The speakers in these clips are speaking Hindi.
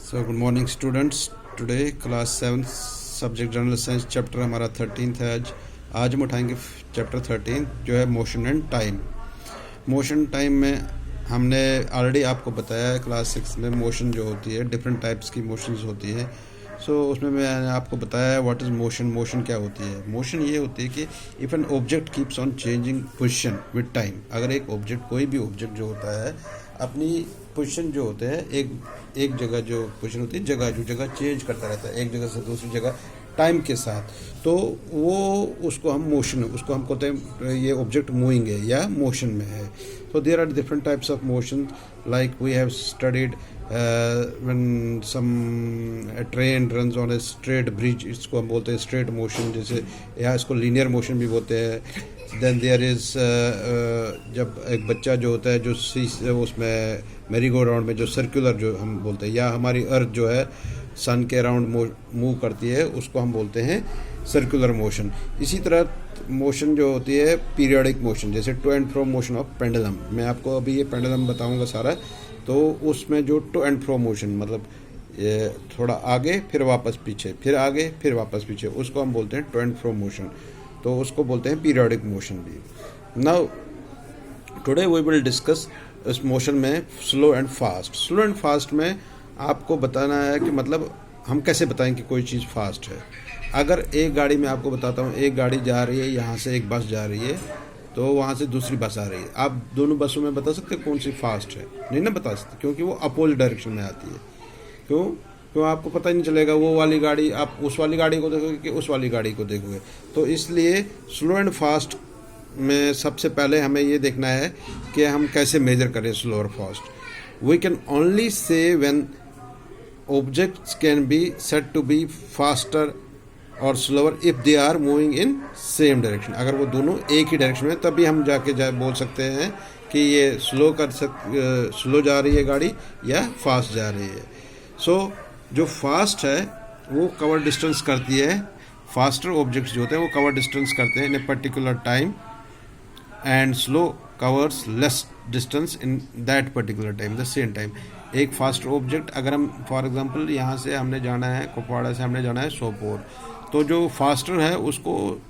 So good morning students. Today class 7 subject general science chapter हमारा 13th है। आज हम उठाएंगे चैप्टर 13 जो है motion and time. Motion time में हमने ऑलरेडी आपको बताया है क्लास 6 में मोशन जो होती है डिफरेंट टाइप्स की मोशंस होती है। उसमें मैंने आपको बताया है व्हाट इज़ मोशन। मोशन क्या होती है? मोशन ये होती है कि if an object keeps on changing position with time. अगर एक ऑब्जेक्ट कोई भी ऑब्जेक्ट जो होता है अपनी पोजीशन जो होते हैं एक जगह जो पोजीशन होती है जगह चेंज करता रहता है एक जगह से दूसरी जगह टाइम के साथ, तो वो उसको हम कहते हैं ये ऑब्जेक्ट मूविंग है या मोशन में है। तो there are different types of motion like we have studied when some train runs on a straight bridge, इसको हम बोलते हैं स्ट्रेट मोशन, जैसे यहाँ इसको लीनियर मोशन भी बोलते हैं। देन देयर इज़ जब एक बच्चा जो होता है जो उसमें मेरी गो राउंड में जो सर्कुलर जो हम बोलते हैं, या हमारी अर्थ जो है सन के अराउंड मूव करती है, उसको हम बोलते हैं सर्कुलर मोशन। इसी तरह मोशन जो होती है पीरियोडिक मोशन, जैसे to and fro motion of pendulum. मैं आपको अभी ये पेंडुलम बताऊंगा सारा। तो उसमें जो टू एंड फ्रो मोशन मतलब ये थोड़ा आगे फिर वापस पीछे, फिर आगे फिर वापस पीछे, उसको हम बोलते हैं टू एंड फ्रो मोशन। तो उसको बोलते हैं पीरियोडिक मोशन भी। Now today we will discuss इस मोशन में slow and fast. Slow and fast में आपको बताना है कि मतलब हम कैसे बताएं कि कोई चीज़ फास्ट है। अगर एक गाड़ी में आपको बताता हूँ, एक गाड़ी जा रही है, यहाँ से एक बस जा रही है, तो वहाँ से दूसरी बस आ रही है। आप दोनों बसों में बता सकते कौन सी फास्ट है? नहीं ना बता सकते, क्योंकि वो अपोजिट डायरेक्शन में आती है। क्यों आपको पता ही नहीं चलेगा वो वाली गाड़ी आप उस वाली गाड़ी को देखोगे कि उस वाली गाड़ी को देखोगे। तो इसलिए स्लो एंड फास्ट में सबसे पहले हमें ये देखना है कि हम कैसे मेजर करें स्लो और fast. We can only say when objects can be said to be faster और slower if they are moving in same direction. अगर वो दोनों एक ही डायरेक्शन में, तभी हम बोल सकते हैं कि ये स्लो जा रही है गाड़ी या फास्ट जा रही है। जो फास्ट है वो कवर डिस्टेंस करती है। फास्टर ऑब्जेक्ट्स जो होते हैं वो कवर डिस्टेंस करते हैं in a particular time, and slow covers less distance in that particular time the same time. एक फास्ट ऑब्जेक्ट, अगर हम फॉर एग्जांपल यहाँ से हमने जाना है कुपवाड़ा से हमने जाना है सोपोर, तो जो फास्टर है उसको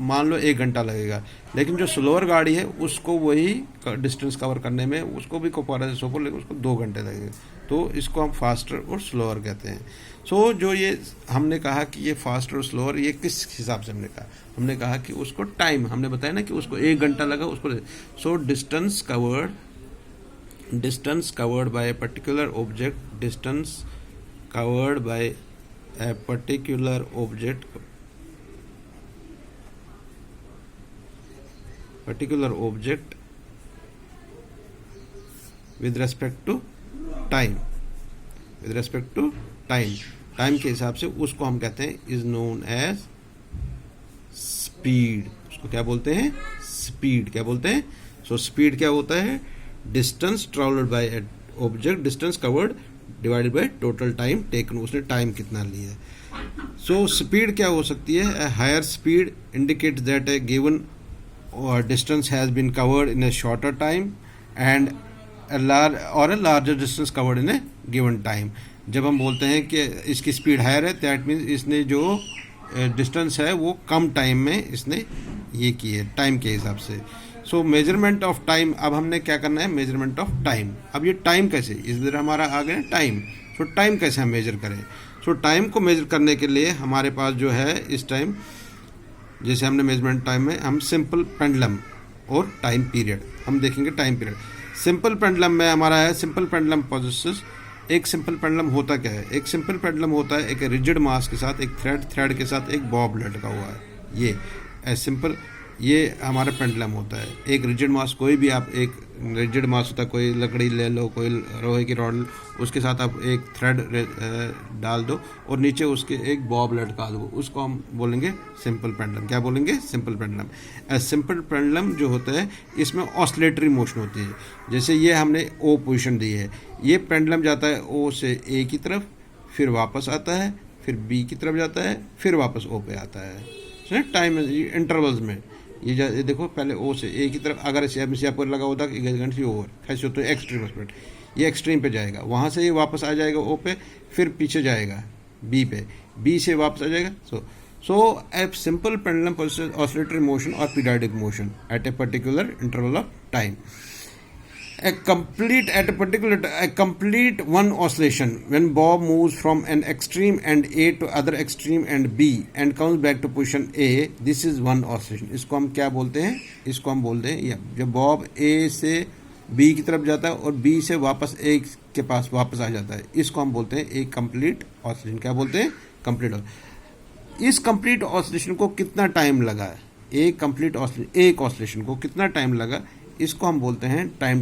मान लो 1 घंटा लगेगा, लेकिन जो स्लोअर गाड़ी है उसको वही डिस्टेंस कवर करने में उसको भी कुपवाड़ा से सोपोर लेकिन उसको 2 घंटे लगेगा। तो इसको हम फास्टर और स्लोअर कहते हैं। जो ये हमने कहा कि ये फास्टर और स्लोअर, ये किस हिसाब से हमने कहा कि उसको टाइम हमने बताया ना कि उसको 1 घंटा लगा उसको। Distance covered by a particular object, distance covered by a particular object with respect to time time के हिसाब से उसको हम कहते हैं इज नोन एज स्पीड। उसको क्या बोलते हैं? स्पीड। क्या बोलते हैं? स्पीड क्या होता है? Distance travelled by a object, distance covered divided by total time taken, उसने टाइम कितना लिया है। स्पीड क्या हो सकती है? A higher speed indicates that a given distance has been covered in a shorter time and a larger distance covered in a given time। जब हम बोलते हैं कि इसकी स्पीड हायर है, दैट मीन्स इसने जो डिस्टेंस है वो कम टाइम में इसने ये की है टाइम के हिसाब से। मेजरमेंट ऑफ टाइम, अब हमने क्या करना है? Measurement of time. अब ये टाइम कैसे, इधर हमारा आ गया टाइम। टाइम कैसे हम मेजर करें? टाइम को मेजर करने के लिए हमारे पास जो है इस टाइम, जैसे हमने मेजरमेंट टाइम में हम सिंपल पेंडुलम और टाइम पीरियड हम देखेंगे। टाइम पीरियड सिंपल पेंडुलम में हमारा है, सिंपल पेंडुलम पोजेसेस। एक सिंपल पेंडुलम होता क्या है? एक सिंपल पेंडुलम होता है एक रिजिड मास के साथ, एक थ्रेड के साथ एक बॉब लटका हुआ है। ये सिंपल ये हमारा पेंडुलम होता है। एक रिजिड मास, कोई भी आप एक रिजिड मास होता है, कोई लकड़ी ले लो, कोई लोहे की रॉड, उसके साथ आप एक थ्रेड डाल दो और नीचे उसके एक बॉब लटका दो, उसको हम बोलेंगे सिंपल पेंडुलम। क्या बोलेंगे? Simple pendulum. सिंपल पेंडुलम जो होता है इसमें ऑसिलेटरी मोशन होती है। जैसे ये हमने ओ पोजीशन दी है, ये पेंडुलम जाता है ओ से ए की तरफ, फिर वापस आता है, फिर बी की तरफ जाता है, फिर वापस ओ पे आता है। टाइम इंटरवल्स में ये देखो, पहले ओ से ए की तरफ, अगर इसे आपको लगा होता कि 1 घंटे ओवर कैसे होता है एक्सट्रीम स्पीड, ये एक्सट्रीम पे जाएगा, वहाँ से ये वापस आ जाएगा ओ पे, फिर पीछे जाएगा बी पे, बी से वापस आ जाएगा। So a simple pendulum possess oscillatory motion और periodic motion at a particular interval of time. A complete one oscillation when bob moves from an extreme end A to other extreme end B and comes back to position A, this is one oscillation। इसको हम क्या बोलते हैं, इसको हम बोलते हैं या जब बॉब A से B की तरफ जाता है और B से वापस A के पास वापस आ जाता है, इसको हम बोलते हैं एक कंप्लीट ऑसिलेशन। क्या बोलते हैं, कंप्लीट। इस कंप्लीट ऑसिलेशन को कितना टाइम लगा, एक ऑसिलेशन को कितना टाइम लगा, इसको हम बोलते हैं टाइम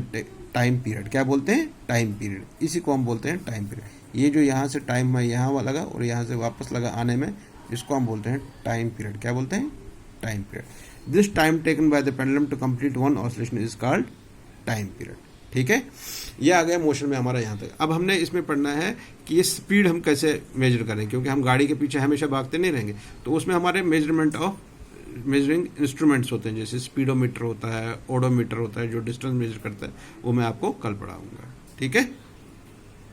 पीरियड। क्या बोलते हैं, टाइम पीरियड। इसी को हम बोलते हैं टाइम पीरियड। ये जो यहाँ से टाइम में यहाँ लगा और यहाँ से वापस लगा आने में, इसको हम बोलते हैं टाइम पीरियड। क्या बोलते हैं, time period. This time taken by the pendulum to complete one oscillation is called time period. ठीक है, ये आ गया मोशन में हमारा यहाँ तक। अब हमने इसमें पढ़ना है कि ये स्पीड हम कैसे मेजर करें, क्योंकि हम गाड़ी के पीछे हमेशा भागते नहीं रहेंगे, तो उसमें हमारे मेजरिंग इंस्ट्रूमेंट्स होते हैं, जैसे स्पीडोमीटर होता है, ओडोमीटर होता है, जो डिस्टेंस मेजर करता है, वो मैं आपको कल पढ़ाऊंगा। ठीक है।